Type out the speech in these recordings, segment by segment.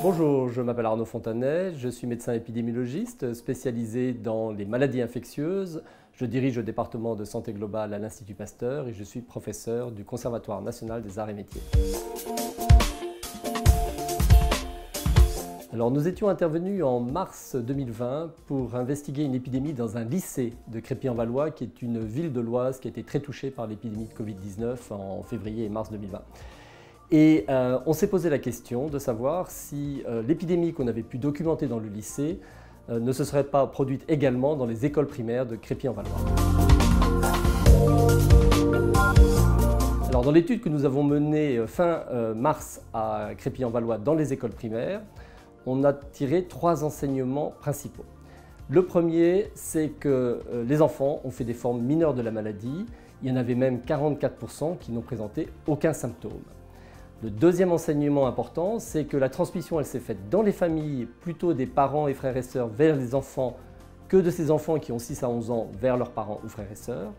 Bonjour, je m'appelle Arnaud Fontanet, je suis médecin épidémiologiste spécialisé dans les maladies infectieuses. Je dirige le département de santé globale à l'Institut Pasteur et je suis professeur du Conservatoire national des arts et métiers. Alors, nous étions intervenus en mars 2020 pour investiguer une épidémie dans un lycée de Crépy-en-Valois, qui est une ville de l'Oise qui a été très touchée par l'épidémie de Covid-19 en février et mars 2020. Et on s'est posé la question de savoir si l'épidémie qu'on avait pu documenter dans le lycée ne se serait pas produite également dans les écoles primaires de Crépy-en-Valois. Alors, dans l'étude que nous avons menée fin mars à Crépy-en-Valois dans les écoles primaires, on a tiré 3 enseignements principaux. Le premier, c'est que les enfants ont fait des formes mineures de la maladie. Il y en avait même 44% qui n'ont présenté aucun symptôme. Le deuxième enseignement important, c'est que la transmission, elle s'est faite dans les familles, plutôt des parents et frères et sœurs vers les enfants, que de ces enfants qui ont 6 à 11 ans vers leurs parents ou frères et sœurs.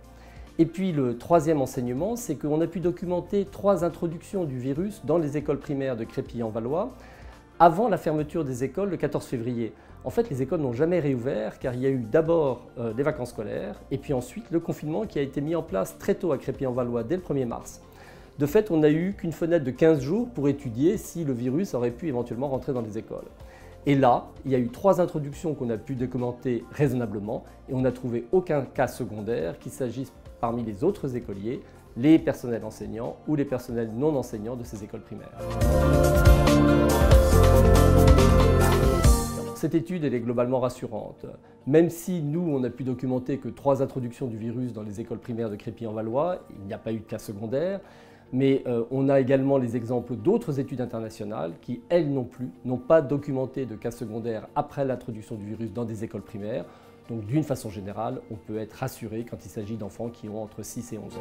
Et puis le troisième enseignement, c'est qu'on a pu documenter 3 introductions du virus dans les écoles primaires de Crépy-en-Valois avant la fermeture des écoles le 14 février. En fait, les écoles n'ont jamais réouvert car il y a eu d'abord les vacances scolaires et puis ensuite le confinement qui a été mis en place très tôt à Crépy-en-Valois dès le 1er mars. De fait, on n'a eu qu'une fenêtre de 15 jours pour étudier si le virus aurait pu éventuellement rentrer dans les écoles. Et là, il y a eu 3 introductions qu'on a pu documenter raisonnablement et on n'a trouvé aucun cas secondaire, qu'il s'agisse parmi les autres écoliers, les personnels enseignants ou les personnels non enseignants de ces écoles primaires. Cette étude elle est globalement rassurante. Même si nous, on a pu documenter que 3 introductions du virus dans les écoles primaires de Crépy-en-Valois, il n'y a pas eu de cas secondaires, mais on a également les exemples d'autres études internationales qui, elles non plus, n'ont pas documenté de cas secondaires après l'introduction du virus dans des écoles primaires. Donc d'une façon générale, on peut être rassuré quand il s'agit d'enfants qui ont entre 6 et 11 ans.